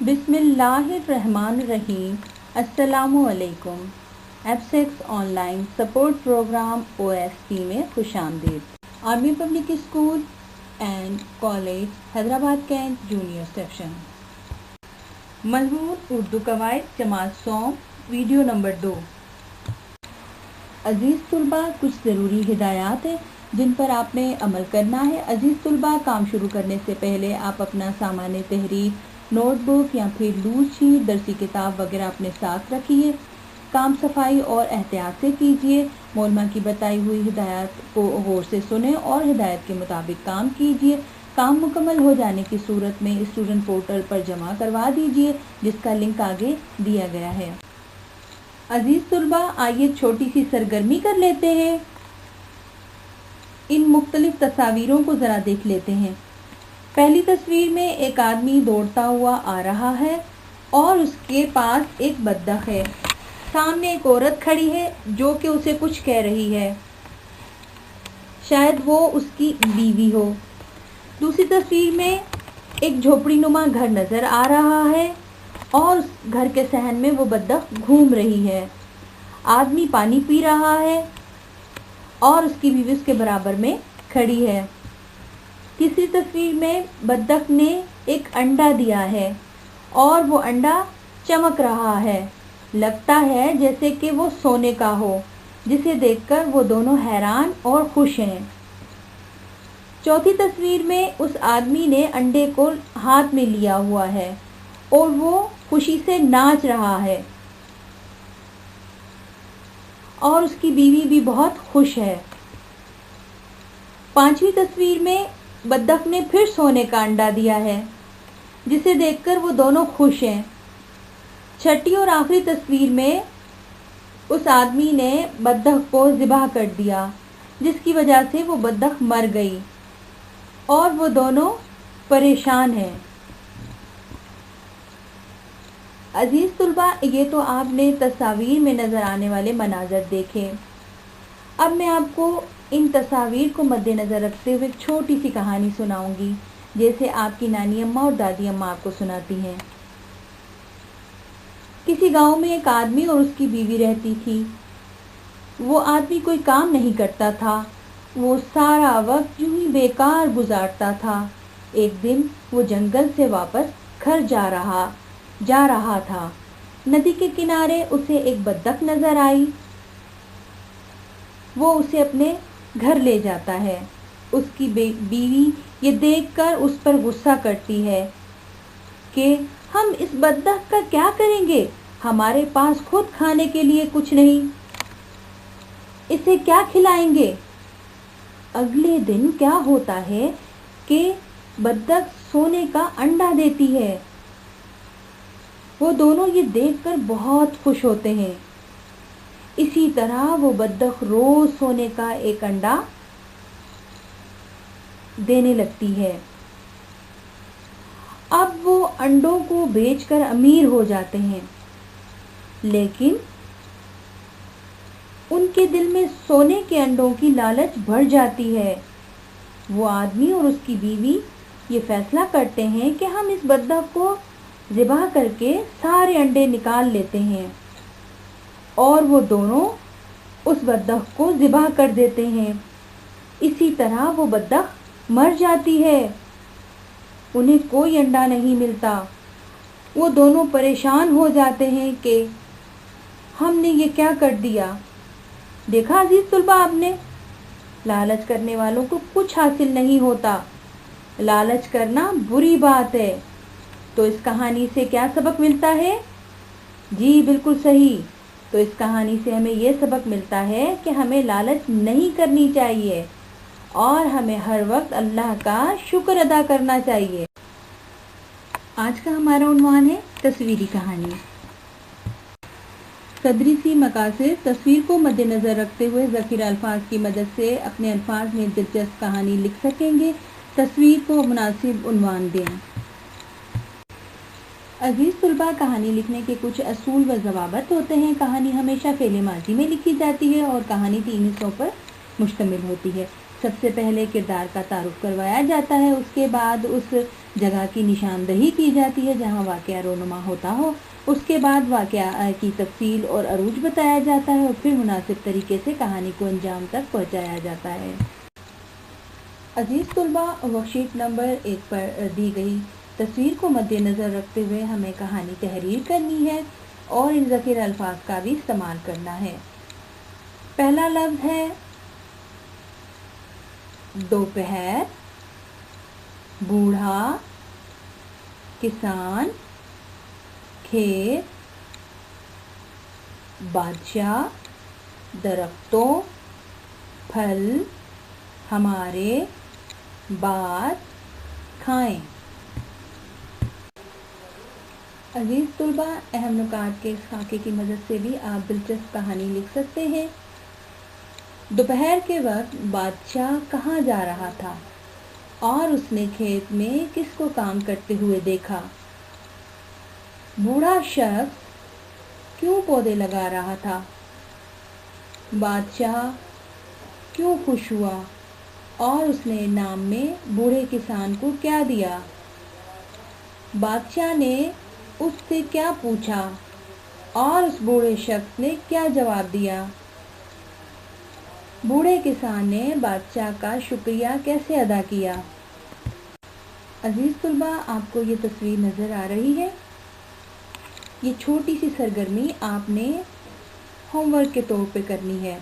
बिस्मिल्लाहिर्रहमानिर्रहीम। अस्सलामुअलैकुम। एफसेक्स ऑनलाइन सपोर्ट प्रोग्राम OSP में खुशामदीद। Army public school and college Hyderabad cantt junior section. मजमून उर्दू कवायद जमात सौम वीडियो नंबर 2। अजीज़ तुलबा, कुछ ज़रूरी हिदायत है जिन पर आपने अमल करना है। अजीज़ तुलबा, काम शुरू करने से पहले आप अपना सामान तहरीर, नोटबुक या फिर लूज शीट, दरसी किताब वगैरह अपने साथ रखिए। काम सफाई और एहतियात से कीजिए। मौलमा की बताई हुई हिदायत को गौर से सुने और हिदायत के मुताबिक काम कीजिए। काम मुकम्मल हो जाने की सूरत में स्टूडेंट पोर्टल पर जमा करवा दीजिए, जिसका लिंक आगे दिया गया है। अजीज़ तुलबा, आइए छोटी सी सरगर्मी कर लेते हैं। इन मुख्तलिफ तस्वीरों को ज़रा देख लेते हैं। पहली तस्वीर में एक आदमी दौड़ता हुआ आ रहा है और उसके पास एक बत्तख है। सामने एक औरत खड़ी है जो कि उसे कुछ कह रही है, शायद वो उसकी बीवी हो। दूसरी तस्वीर में एक झोपड़ी नुमा घर नज़र आ रहा है और उस घर के सहन में वो बत्तख घूम रही है। आदमी पानी पी रहा है और उसकी बीवी उसके बराबर में खड़ी है। तीसरी तस्वीर में बत्तख ने एक अंडा दिया है और वो अंडा चमक रहा है। लगता है जैसे कि वो सोने का हो, जिसे देखकर वो दोनों हैरान और खुश हैं। चौथी तस्वीर में उस आदमी ने अंडे को हाथ में लिया हुआ है और वो खुशी से नाच रहा है और उसकी बीवी भी बहुत खुश है। पांचवी तस्वीर में बत्तख ने फिर सोने का अंडा दिया है, जिसे देखकर वो दोनों खुश हैं। छठी और आखिरी तस्वीर में उस आदमी ने बत्तख को ज़िबा कर दिया, जिसकी वजह से वो बत्तख मर गई और वो दोनों परेशान हैं। अजीज़ तुलबा, ये तो आपने तस्वीर में नज़र आने वाले मनाज़र देखे। अब मैं आपको इन तस्वीर को मद्देनज़र रखते हुए एक छोटी सी कहानी सुनाऊंगी, जैसे आपकी नानी अम्मा और दादी अम्मा आपको सुनाती हैं। किसी गांव में एक आदमी और उसकी बीवी रहती थी। वो आदमी कोई काम नहीं करता था, वो सारा वक्त यूं ही बेकार गुजारता था। एक दिन वो जंगल से वापस घर जा रहा था। नदी के किनारे उसे एक बत्तख नज़र आई। वो उसे अपने घर ले जाता है। उसकी बीवी ये देखकर उस पर गुस्सा करती है कि हम इस बत्तख का क्या करेंगे, हमारे पास खुद खाने के लिए कुछ नहीं, इसे क्या खिलाएंगे। अगले दिन क्या होता है कि बत्तख सोने का अंडा देती है। वो दोनों ये देखकर बहुत खुश होते हैं। इसी तरह वो बत्तख रोज सोने का एक अंडा देने लगती है। अब वो अंडों को बेचकर अमीर हो जाते हैं, लेकिन उनके दिल में सोने के अंडों की लालच बढ़ जाती है। वो आदमी और उसकी बीवी ये फैसला करते हैं कि हम इस बत्तख को ज़िबा करके सारे अंडे निकाल लेते हैं और वो दोनों उस बत्तख को ज़िबा कर देते हैं। इसी तरह वो बत्तख मर जाती है। उन्हें कोई अंडा नहीं मिलता। वो दोनों परेशान हो जाते हैं कि हमने ये क्या कर दिया। देखा अजीज़ तुलबा आपने, लालच करने वालों को कुछ हासिल नहीं होता। लालच करना बुरी बात है। तो इस कहानी से क्या सबक मिलता है? जी बिल्कुल सही। तो इस कहानी से हमें ये सबक मिलता है कि हमें लालच नहीं करनी चाहिए और हमें हर वक्त अल्लाह का शुक्र अदा करना चाहिए। आज का हमारा उन्वान है तस्वीरी कहानी। सदरी सी मकासद तस्वीर को मद्देनज़र रखते हुए ज़ख़ीरा अल्फाज की मदद से अपने अल्फाज में दिलचस्प कहानी लिख सकेंगे। तस्वीर को मुनासिब उन्वान दें। अजीज़ तुलबा, कहानी लिखने के कुछ असूल व ज़वाबित होते हैं। कहानी हमेशा फ़ेल माज़ी में लिखी जाती है और कहानी 3 हिस्सों पर मुश्तमिल होती है। सबसे पहले किरदार का तारुफ करवाया जाता है, उसके बाद उस जगह की निशानदही की जाती है जहाँ वाक़या रोनुमा होता हो। उसके बाद वाक़या की तफसील और अरूज बताया जाता है और फिर मुनासिब तरीके से कहानी को अंजाम तक पहुँचाया जाता है। अज़ीज़ तुलबा, वर्कशीट नंबर 1 पर दी गई तस्वीर को मद्देनज़र रखते हुए हमें कहानी तहरीर करनी है और इन ज़ख़ीरा अल्फाज का भी इस्तेमाल करना है। पहला लफ्ज़ है दोपहर, बूढ़ा, किसान, खेत, बादशाह, दरख्तों, फल, हमारे, बात, खाएं। अज़ीज़ तुलबा, अहम नुकात के इस खाके की मदद से भी आप दिलचस्प कहानी लिख सकते हैं। दोपहर के वक्त बादशाह कहाँ जा रहा था और उसने खेत में किसको काम करते हुए देखा? बूढ़ा शख्स क्यों पौधे लगा रहा था? बादशाह क्यों खुश हुआ और उसने इनाम में बूढ़े किसान को क्या दिया? बादशाह ने उससे क्या पूछा और उस बूढ़े शख्स ने क्या जवाब दिया? बूढ़े किसान ने बादशाह का शुक्रिया कैसे अदा किया? अज़ीज़ तुलबा, आपको ये तस्वीर नज़र आ रही है? ये छोटी सी सरगर्मी आपने होमवर्क के तौर पे करनी है।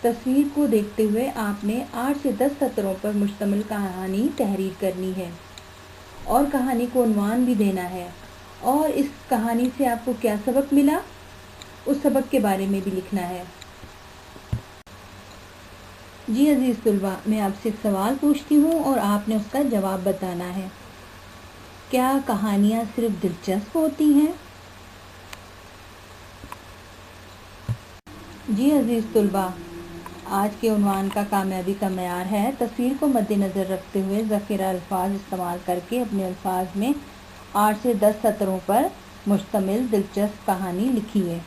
तस्वीर को देखते हुए आपने 8 से 10 सत्रों पर मुश्तमिल कहानी तहरीर करनी है और कहानी को उन्वान भी देना है और इस कहानी से आपको क्या सबक मिला उस सबक के बारे में भी लिखना है। जी अज़ीज़ तुलबा, मैं आपसे एक सवाल पूछती हूँ और आपने उसका जवाब बताना है। क्या कहानियाँ सिर्फ दिलचस्प होती हैं? जी अज़ीज़ तुलबा, आज के उन्वान का कामयाबी का मेयार है तस्वीर को मद्देनज़र रखते हुए ज़ख़ीरा अल्फाज इस्तेमाल करके अपने अल्फाज में 8 से 10 सत्रों पर मुश्तमिल दिलचस्प कहानी लिखिए।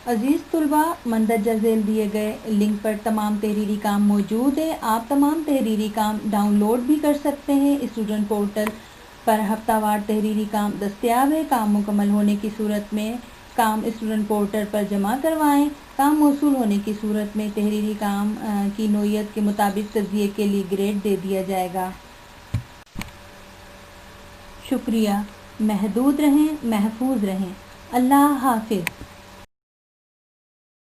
अज़ीज़ तुलबा, मंदरजा झेल दिए गए लिंक पर तमाम तहरीरी काम मौजूद है। आप तमाम तहरीरी काम डाउनलोड भी कर सकते हैं। स्टूडेंट पोर्टल पर हफ्तावार तहरीरी काम दस्तयाब है। काम मुकम्मल होने की सूरत में काम स्टूडेंट पोर्टल पर जमा करवाएं। काम मौसूल होने की सूरत में तहरीरी काम की नोयत के मुताबिक तज़किये के लिए ग्रेड दे दिया जाएगा। शुक्रिया। महदूद रहें, महफूज रहें। अल्लाह हाफिज़।